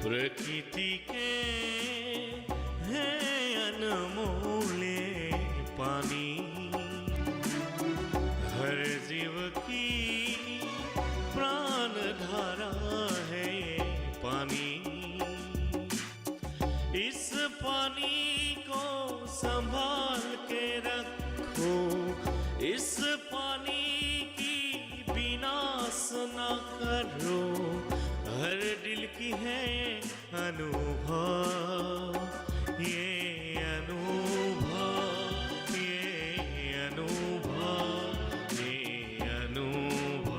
प्रकृति के है अनमोल पानी, हर जीव की प्राण धारा है पानी। इस पानी को संभाल के रखो, इस पानी की विनाश न करो। हर दिल की है अनुभव, ये अनुभव, ये अनुभव, ये अनुभव।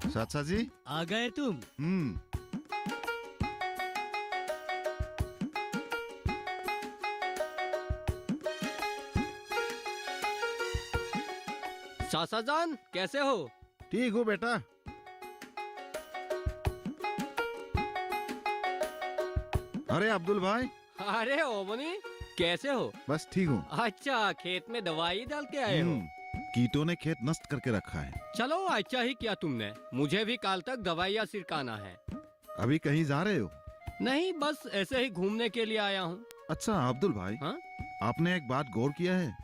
चाचा जी आ गए तुम? चाचा जान कैसे हो? ठीक हूँ बेटा। अरे अब्दुल भाई। अरे ओमनी कैसे हो? बस ठीक हूँ। अच्छा, खेत में दवाई डाल के आए हो? कीटों ने खेत नष्ट करके रखा है। चलो अच्छा ही किया तुमने, मुझे भी कल तक दवाइयाँ छिड़काना है। अभी कहीं जा रहे हो? नहीं, बस ऐसे ही घूमने के लिए आया हूँ। अच्छा अब्दुल भाई, हाँ? आपने एक बात गौर किया है?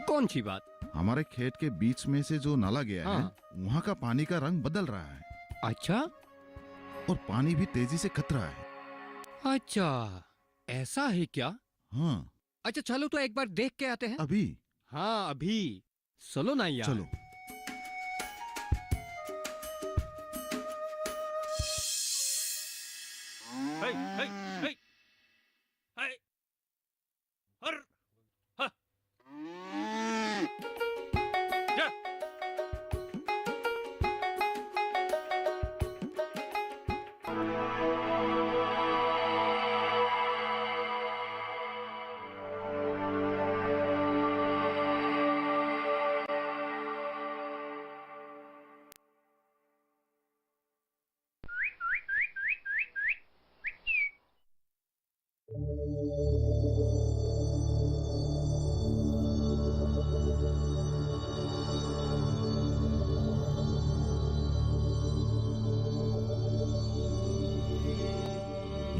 कौन सी बात? हमारे खेत के बीच में से जो नाला गया हाँ। है, वहाँ का पानी का रंग बदल रहा है। अच्छा? और पानी भी तेजी से खत रहा है। अच्छा, ऐसा है क्या? हाँ। अच्छा चलो तो एक बार देख के आते हैं। अभी? हाँ अभी। चलो ना यार। चलो। हे, हे, हे, हे, हर, हा, जा।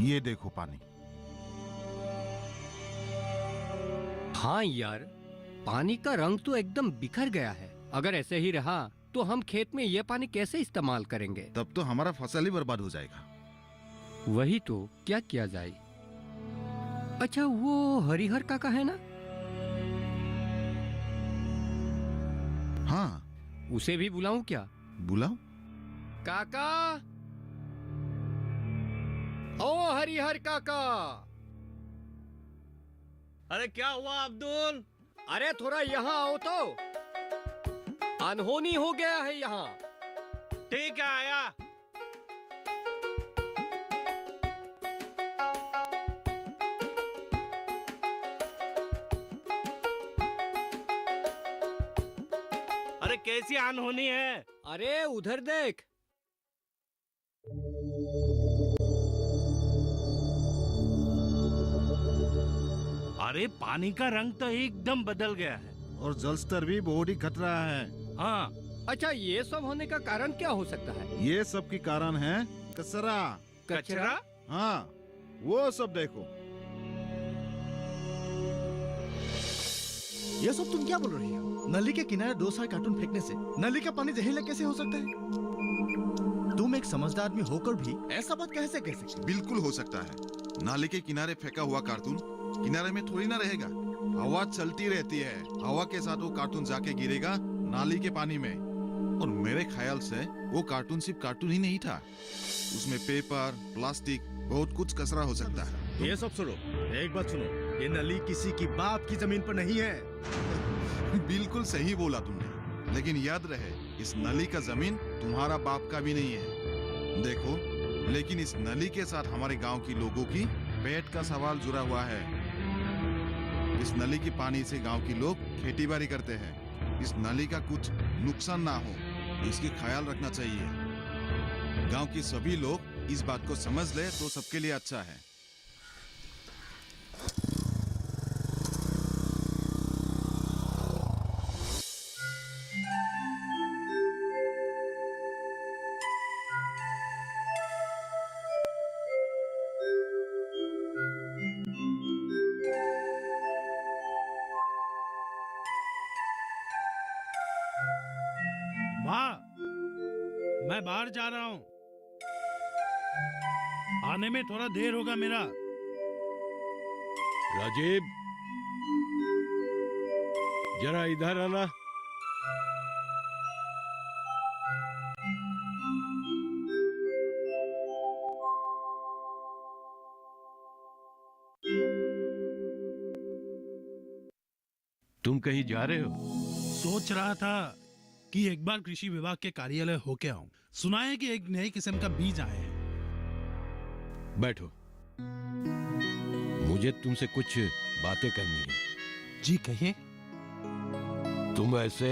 ये देखो पानी। हाँ यार, पानी का रंग तो एकदम बिखर गया है। अगर ऐसे ही रहा तो हम खेत में ये पानी कैसे इस्तेमाल करेंगे? तब तो हमारा फसल ही बर्बाद हो जाएगा। वही तो, क्या किया जाए? अच्छा, वो हरिहर काका है ना? हाँ। उसे भी बुलाऊं क्या? बुलाओ। काका, ओ हरिहर काका। अरे क्या हुआ अब्दुल? अरे थोड़ा यहाँ आओ तो, अनहोनी हो गया है यहाँ। ठीक है, आया। अरे कैसी अनहोनी है? अरे उधर देख। अरे पानी का रंग तो एकदम बदल गया है और जल स्तर भी बहुत ही घट रहा है। हाँ। अच्छा, ये सब होने का कारण क्या हो सकता है? ये सब की कारण है कचरा। कचरा? हाँ, वो सब देखो। ये सब तुम क्या बोल रही हो? नली के किनारे 2 साल कार्टून फेंकने से नली का पानी जहरीला कैसे हो सकता है? तुम एक समझदार आदमी होकर भी ऐसा बात कैसे कह सकते? बिल्कुल हो सकता है। नाले के किनारे फेंका हुआ कार्टून किनारे में थोड़ी ना रहेगा। हवा चलती रहती है, हवा के साथ वो कार्टून जाके गिरेगा नाली के पानी में। और मेरे ख्याल से वो कार्टून सिर्फ कार्टून ही नहीं था, उसमें पेपर, प्लास्टिक, बहुत कुछ कचरा हो सकता है। ये सब सुनो, एक बात सुनो, ये नली किसी की बाप की जमीन पर नहीं है। बिल्कुल सही बोला तुमने, लेकिन याद रहे इस नली का जमीन तुम्हारा बाप का भी नहीं है। देखो, लेकिन इस नली के साथ हमारे गांव की लोगों की पेट का सवाल जुड़ा हुआ है। इस नली के पानी से गांव के लोग खेती बाड़ी करते हैं। इस नली का कुछ नुकसान ना हो, इसकी ख्याल रखना चाहिए। गांव के सभी लोग इस बात को समझ ले तो सबके लिए अच्छा है। मैं बाहर जा रहा हूँ, आने में थोड़ा देर होगा मेरा। राजीव, जरा इधर आना। तुम कहीं जा रहे हो? सोच रहा था कि एक बार कृषि विभाग के कार्यालय होके आऊं। सुना है कि एक नई किस्म का बीज आए हैं। बैठो, मुझे तुमसे कुछ बातें करनी है। जी कहिए। तुम ऐसे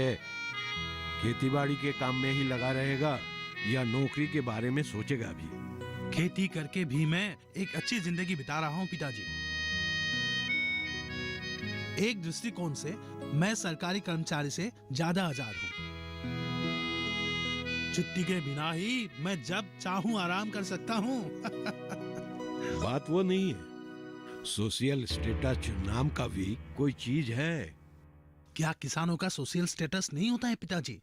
खेतीबाड़ी के काम में ही लगा रहेगा या नौकरी के बारे में सोचेगा भी? खेती करके भी मैं एक अच्छी जिंदगी बिता रहा हूँ पिताजी। एक दृष्टिकोण से मैं सरकारी कर्मचारी से ज्यादा आजाद हूँ। छुट्टी के बिना ही मैं जब चाहूँ आराम कर सकता हूँ। बात वो नहीं है, सोशल स्टेटस नाम का भी कोई चीज है। क्या किसानों का सोशल स्टेटस नहीं होता है पिताजी?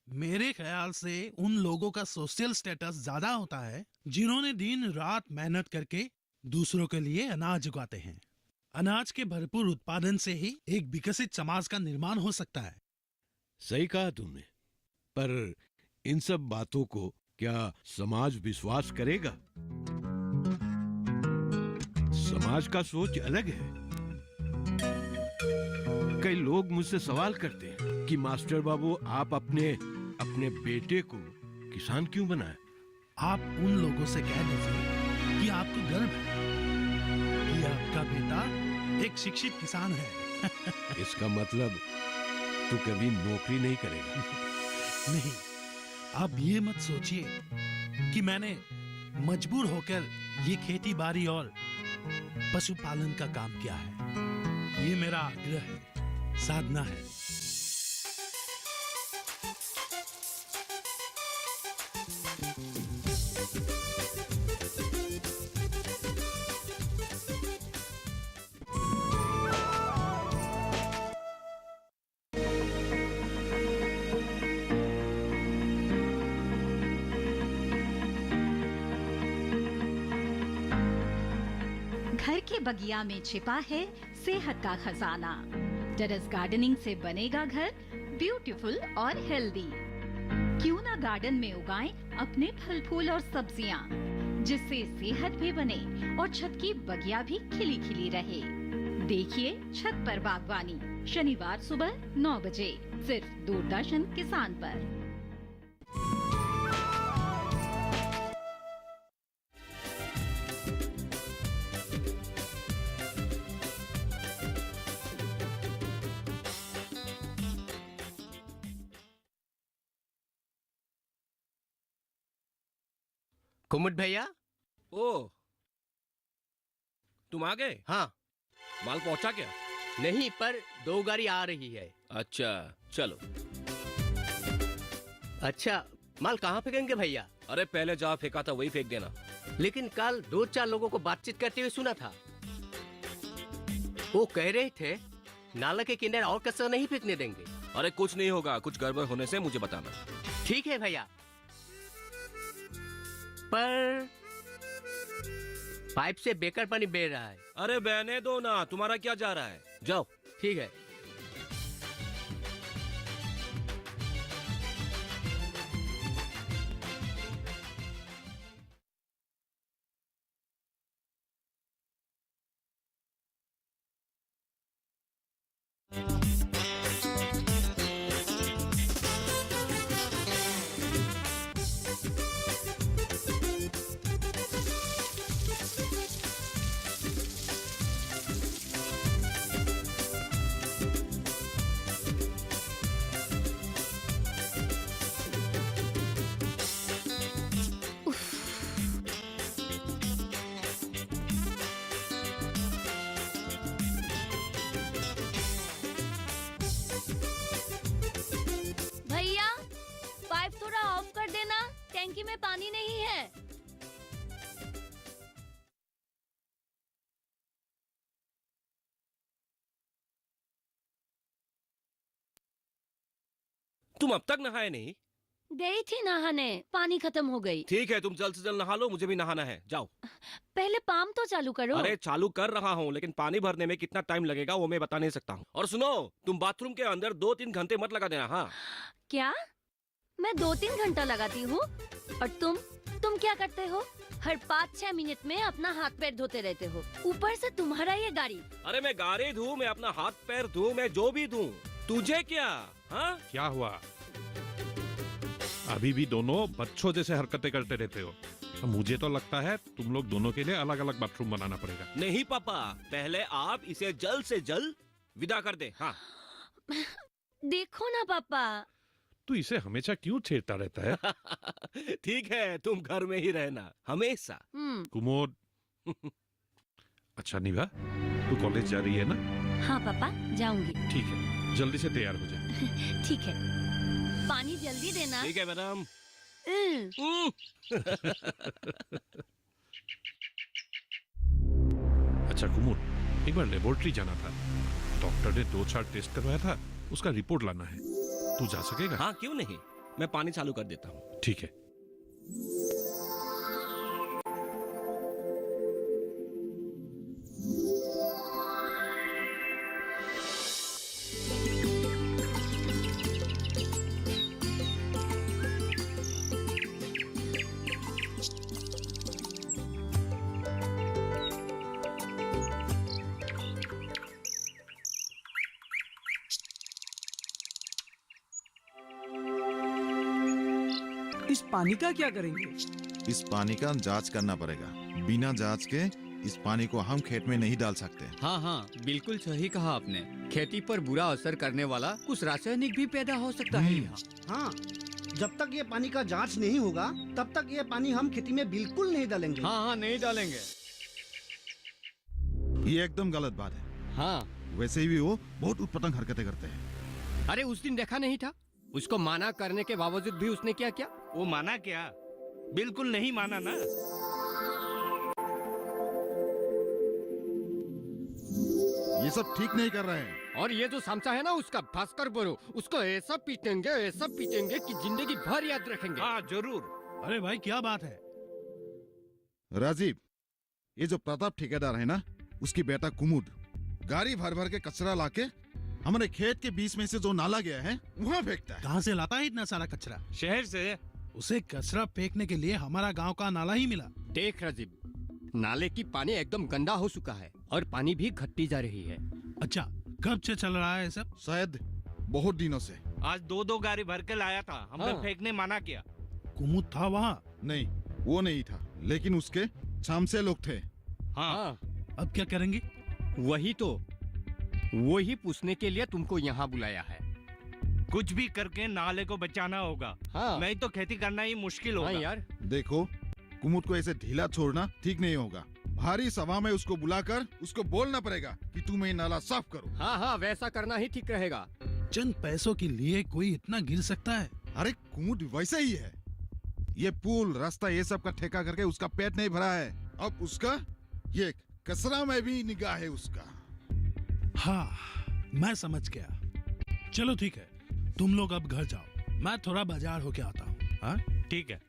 मेरे ख्याल से उन लोगों का सोशल स्टेटस ज्यादा होता है जिन्होंने दिन रात मेहनत करके दूसरों के लिए अनाज उगाते हैं। अनाज के भरपूर उत्पादन से ही एक विकसित समाज का निर्माण हो सकता है। सही कहा तुमने, पर इन सब बातों को क्या समाज विश्वास करेगा? समाज का सोच अलग है। कई लोग मुझसे सवाल करते हैं कि मास्टर बाबू, आप अपने बेटे को किसान क्यों बनाए? आप उन लोगों से कह दीजिए कि आपको गर्व है कि आपका बेटा एक शिक्षित किसान है। इसका मतलब तू कभी नौकरी नहीं करेगा? नहीं, आप ये मत सोचिए कि मैंने मजबूर होकर ये खेती बाड़ी और पशुपालन का काम किया है। ये मेरा आग्रह है, साधना है। घर के बगिया में छिपा है सेहत का खजाना। टेरेस गार्डनिंग से बनेगा घर ब्यूटीफुल और हेल्दी। क्यों ना गार्डन में उगाएं अपने फल फूल और सब्जियां, जिससे सेहत भी बने और छत की बगिया भी खिली खिली रहे। देखिए छत पर बागवानी, शनिवार सुबह 9 बजे सिर्फ दूरदर्शन किसान पर। कुमुद भैया। ओ, तुम आ गए? हाँ। माल पहुंचा क्या? नहीं, पर 2 गाड़ी आ रही है। अच्छा, चलो। अच्छा, माल कहाँ फेंकेंगे भैया? अरे पहले जहाँ फेंका था वही फेंक देना। लेकिन कल 2-4 लोगों को बातचीत करते हुए सुना था। वो कह रहे थे नाला के किनारे और कचरा नहीं फेंकने देंगे। अरे कुछ नहीं होगा, कुछ गड़बड़ होने से मुझे बताना। ठीक है भैया, पर पाइप से बेकार पानी बह रहा है। अरे बहने दो ना, तुम्हारा क्या जा रहा है? जाओ। ठीक है। भैया, पाइप थोड़ा ऑफ कर देना, टैंकी में पानी नहीं है। तुम अब तक नहाए नहीं? गई थी नहाने, पानी खत्म हो गई। ठीक है, तुम जल्द से जल्द नहा लो, मुझे भी नहाना है। जाओ। पहले पाम तो चालू करो। अरे चालू कर रहा हूँ, लेकिन पानी भरने में कितना टाइम लगेगा वो मैं बता नहीं सकता हूँ। और सुनो, तुम बाथरूम के अंदर 2-3 घंटे मत लगा देना। हाँ, क्या? मैं 2-3 घंटा लगाती हूँ और तुम क्या करते हो? हर 5-6 मिनट में अपना हाथ पैर धोते रहते हो। ऊपर से तुम्हारा ये गाड़ी। अरे मैं गाड़ी धो, मैं अपना हाथ पैर धो, मैं जो भी धो, तुझे क्या? हाँ, क्या हुआ? अभी भी दोनों बच्चों जैसे हरकतें करते रहते हो। तो मुझे तो लगता है तुम लोग दोनों के लिए अलग अलग बाथरूम बनाना पड़ेगा। नहीं पापा, पहले आप इसे जल्द से जल्द विदा कर दे। हाँ, देखो ना पापा। तू इसे हमेशा क्यों छेड़ता रहता है? ठीक है, तुम घर में ही रहना हमेशा। कुमोद। अच्छा निभा, तू कॉलेज जा रही है ना? हाँ पापा, जाऊंगी। ठीक है, जल्दी से तैयार हो जा। ठीक है, पानी जल्दी देना। ठीक है मैडम। अच्छा कुमोद, एक बार लेबोरेटरी जाना था। डॉक्टर ने 2-4 टेस्ट करवाया था, उसका रिपोर्ट लाना है। तू जा सकेगा? हाँ, क्यों नहीं, मैं पानी चालू कर देता हूँ। ठीक है। इस पानी का क्या करेंगे? इस पानी का जांच करना पड़ेगा। बिना जांच के इस पानी को हम खेत में नहीं डाल सकते। हाँ हाँ, बिल्कुल सही कहा आपने। खेती पर बुरा असर करने वाला कुछ रासायनिक भी पैदा हो सकता है यहाँ। हाँ, जब तक ये पानी का जांच नहीं होगा तब तक ये पानी हम खेती में बिल्कुल नहीं डालेंगे। हाँ हाँ, नहीं डालेंगे। ये एकदम गलत बात है। हाँ, वैसे भी वो बहुत उत्पतंग हरकतें करते हैं। अरे उस दिन देखा नहीं था? उसको माना करने के बावजूद भी उसने क्या किया? वो माना क्या? बिल्कुल नहीं माना ना। ये सब ठीक नहीं कर रहे हैं। और ये जो सामचा है ना उसका, भास्कर बोरो, उसको ऐसा पीटेंगे कि जिंदगी भर याद रखेंगे। हाँ जरूर। अरे भाई क्या बात है? राजीव, ये जो प्रताप ठेकेदार है ना, उसकी बेटा कुमुद गाड़ी भर भर के कचरा लाके हमारे खेत के बीच में से जो नाला गया है वहाँ फेंकता है। कहाँ से लाता है इतना सारा कचरा? शहर से। उसे कचरा फेंकने के लिए हमारा गांव का नाला ही मिला। देख राजीव, नाले की पानी एकदम गंदा हो चुका है और पानी भी घटती जा रही है। अच्छा, कब से चल रहा है सब? शायद बहुत दिनों से। आज 2-2 गाड़ी भर के लाया था, हमने हाँ। फेंकने मना किया। कुमुद था वहाँ? नहीं, वो नहीं था, लेकिन उसके छामसे लोग थे। हाँ। अब क्या करेंगे? वही पूछने के लिए तुमको यहाँ बुलाया है। कुछ भी करके नाले को बचाना होगा। हाँ। नहीं तो खेती करना ही मुश्किल होगा। हाँ यार। देखो, कुमुद को ऐसे ढीला छोड़ना ठीक नहीं होगा। भारी सभा में उसको बुलाकर उसको बोलना पड़ेगा कि तुम ये नाला साफ करो। हाँ हाँ, वैसा करना ही ठीक रहेगा। चंद पैसों के लिए कोई इतना गिर सकता है? अरे कुमुद वैसा ही है। ये पुल, रास्ता, ये सब का ठेका करके उसका पेट नहीं भरा है। अब उसका ये कचरा में भी निगाह है उसका। हाँ, मैं समझ गया। चलो ठीक है, तुम लोग अब घर जाओ, मैं थोड़ा बाजार होके आता हूँ। हाँ ठीक है।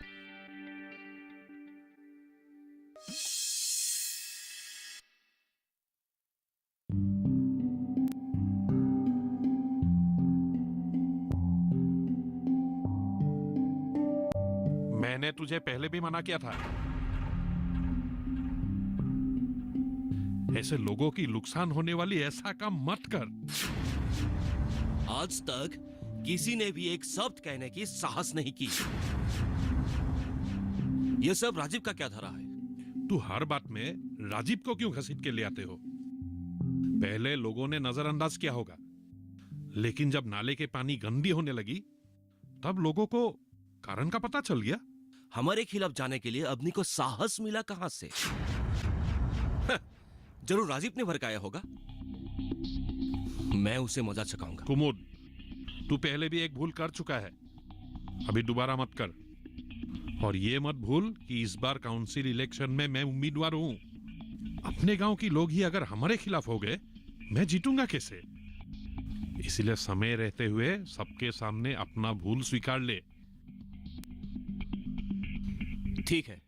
मैंने तुझे पहले भी मना किया था। ऐसे लोगों की नुकसान होने वाली ऐसा काम मत कर। आज तक किसी ने भी एक शब्द कहने की साहस नहीं की। ये सब राजीव का क्या धरा है? तू हर बात में राजीव को क्यों घसीट के ले आते हो? पहले लोगों ने नजरअंदाज किया होगा, लेकिन जब नाले के पानी गंदी होने लगी तब लोगों को कारण का पता चल गया। हमारे खिलाफ जाने के लिए अवनी को साहस मिला कहां से? जरूर राजीव ने भड़काया होगा। मैं उसे मजा चखाऊंगा। कुमुद, तू पहले भी एक भूल कर चुका है, अभी दोबारा मत कर। और ये मत भूल कि इस बार काउंसिल इलेक्शन में मैं उम्मीदवार हूं। अपने गांव की लोग ही अगर हमारे खिलाफ हो गए, मैं जीतूंगा कैसे? इसलिए समय रहते हुए सबके सामने अपना भूल स्वीकार ले। ठीक है।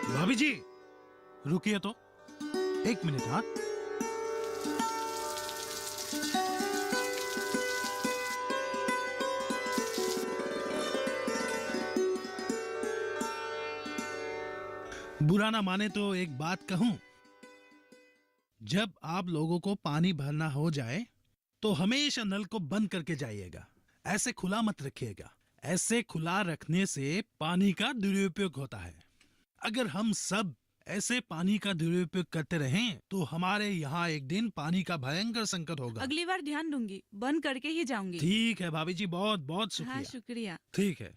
भाभी जी रुकिए तो, एक मिनट। हाँ, बुरा ना माने तो एक बात कहूं, जब आप लोगों को पानी भरना हो जाए तो हमेशा नल को बंद करके जाइएगा, ऐसे खुला मत रखिएगा। ऐसे खुला रखने से पानी का दुरुपयोग होता है। अगर हम सब ऐसे पानी का दुरुपयोग करते रहें तो हमारे यहाँ एक दिन पानी का भयंकर संकट होगा। अगली बार ध्यान दूंगी, बंद करके ही जाऊंगी। ठीक है भाभी जी, बहुत बहुत शुक्रिया। हाँ, शुक्रिया। ठीक है।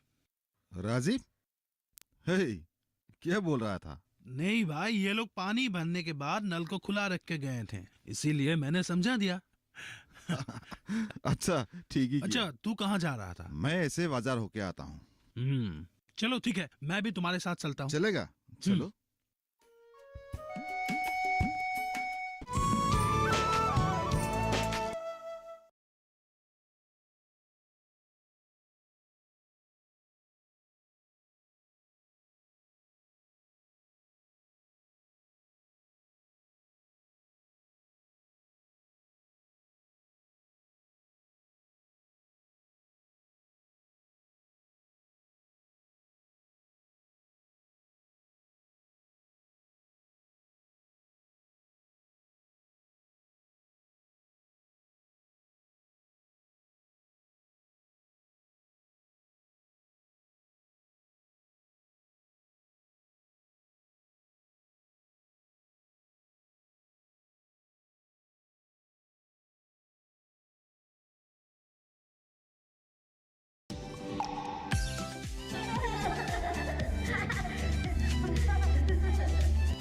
राजीव, हे, क्या बोल रहा था? नहीं भाई, ये लोग पानी भरने के बाद नल को खुला रख के गए थे, इसीलिए मैंने समझा दिया। अच्छा, ठीक ही किया। अच्छा, तू कहाँ जा रहा था? मैं ऐसे बाजार होके आता हूँ। चलो ठीक है, मैं भी तुम्हारे साथ चलता हूँ। चलेगा? चलो।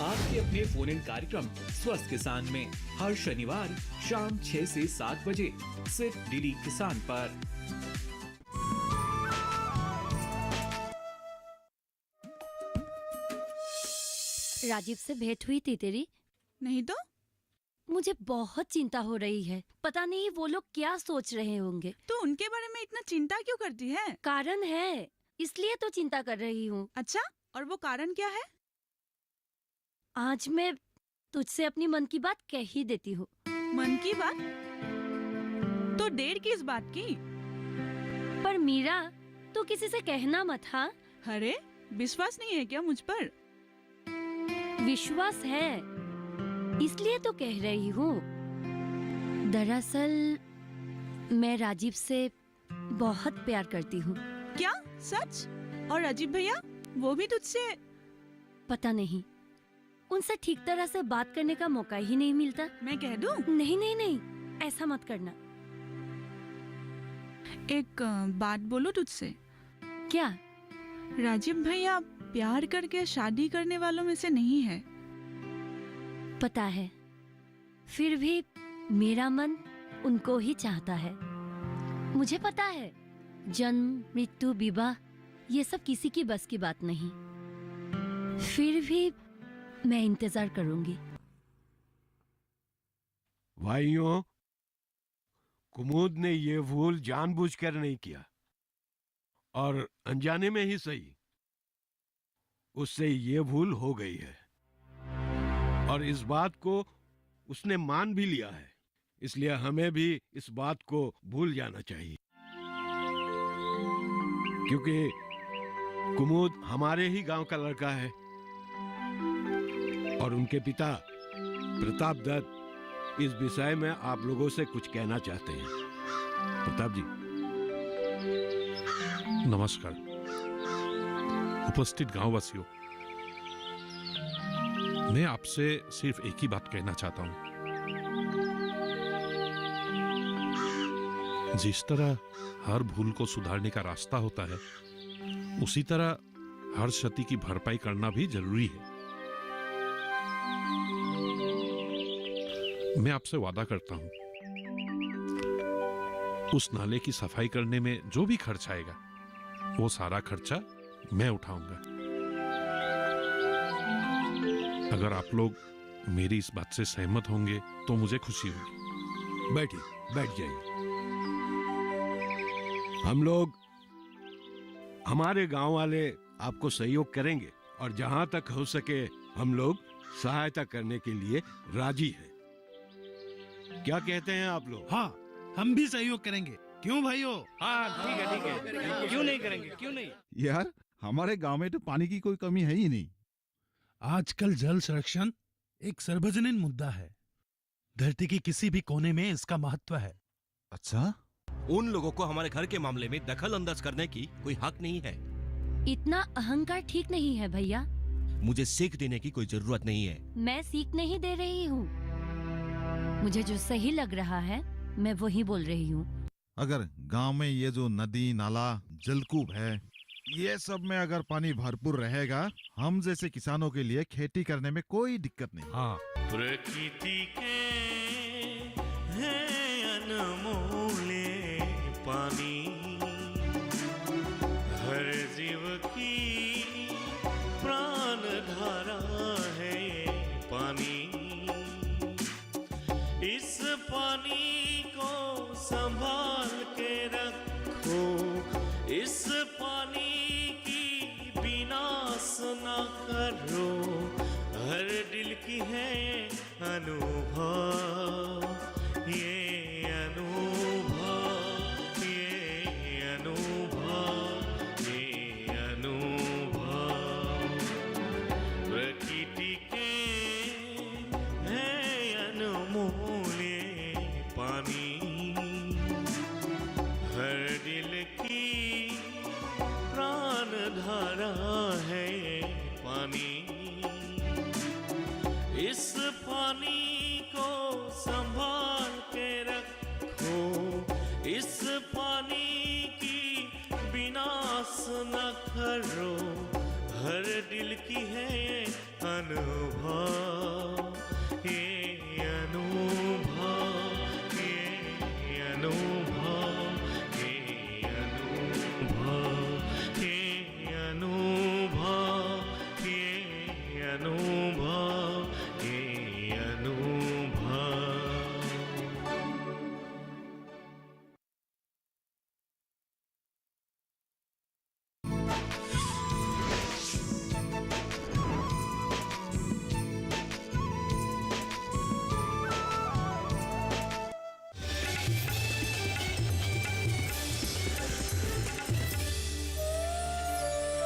आपके अपने फोन इन कार्यक्रम स्वस्थ किसान में हर शनिवार शाम 6 से 7 बजे सिर्फ डीडी किसान पर। राजीव से भेंट हुई थी तेरी? नहीं तो? मुझे बहुत चिंता हो रही है। पता नहीं वो लोग क्या सोच रहे होंगे। तो उनके बारे में इतना चिंता क्यों करती है? कारण है, इसलिए तो चिंता कर रही हूँ। अच्छा, और वो कारण क्या है? आज मैं तुझसे अपनी मन की बात कह ही देती हूँ। मन की बात? तो देर किस बात की? पर मीरा, तू किसी से कहना मत। हाँ? अरे, विश्वास नहीं है क्या मुझ पर? विश्वास है, इसलिए तो कह रही हूँ। दरअसल मैं राजीव से बहुत प्यार करती हूँ। क्या? सच? और राजीव भैया, वो भी तुझसे? पता नहीं, उनसे ठीक तरह से बात करने का मौका ही नहीं मिलता। मैं कह दूं? नहीं नहीं नहीं, ऐसा मत करना। एक बात बोलूं तुझसे? क्या? राजीव भैया प्यार करके शादी करने वालों में से नहीं है। पता है, फिर भी मेरा मन उनको ही चाहता है। मुझे पता है, जन्म, मृत्यु, विवाह ये सब किसी की बस की बात नहीं। फिर भी मैं इंतजार करूंगी। भाइयों, कुमुद ने ये भूल जानबूझकर नहीं किया, और अनजाने में ही सही उससे ये भूल हो गई है, और इस बात को उसने मान भी लिया है। इसलिए हमें भी इस बात को भूल जाना चाहिए, क्योंकि कुमुद हमारे ही गांव का लड़का है और उनके पिता प्रताप दत्त इस विषय में आप लोगों से कुछ कहना चाहते हैं। प्रताप जी। नमस्कार उपस्थित गांववासियों, मैं आपसे सिर्फ एक ही बात कहना चाहता हूं। जिस तरह हर भूल को सुधारने का रास्ता होता है, उसी तरह हर क्षति की भरपाई करना भी जरूरी है। मैं आपसे वादा करता हूं उस नाले की सफाई करने में जो भी खर्च आएगा वो सारा खर्चा मैं उठाऊंगा। अगर आप लोग मेरी इस बात से सहमत होंगे तो मुझे खुशी होगी। बैठिए, बैठ जाइए। हम लोग, हमारे गांव वाले आपको सहयोग करेंगे और जहां तक हो सके हम लोग सहायता करने के लिए राजी हैं। क्या कहते हैं आप लोग? हाँ, हम भी सहयोग करेंगे। क्यों भाइयों? हाँ ठीक है, क्यों नहीं करेंगे, क्यों नहीं। यार हमारे गांव में तो पानी की कोई कमी है ही नहीं। आजकल जल संरक्षण एक सार्वजनिक मुद्दा है। धरती के किसी भी कोने में इसका महत्व है। अच्छा, उन लोगों को हमारे घर के मामले में दखल अंदाज करने की कोई हक नहीं है। इतना अहंकार ठीक नहीं है भैया। मुझे सीख देने की कोई जरूरत नहीं है। मैं सीख नहीं दे रही हूँ, मुझे जो सही लग रहा है मैं वही बोल रही हूँ। अगर गांव में ये जो नदी नाला जलकूप है, ये सब में अगर पानी भरपूर रहेगा, हम जैसे किसानों के लिए खेती करने में कोई दिक्कत नहीं। हाँ, प्रकृति के है अनमोल पानी, हर जीव की प्राण धारा है पानी। इस पानी को संभाल के रखो, इस पानी की विनाश न करो। हर दिल की है अनुभव, ये अनुभव, ये अनुभव, ये अनुभव। प्रकृति के है अनमोल पानी, हर दिल की प्राण धारा है पानी। इस पानी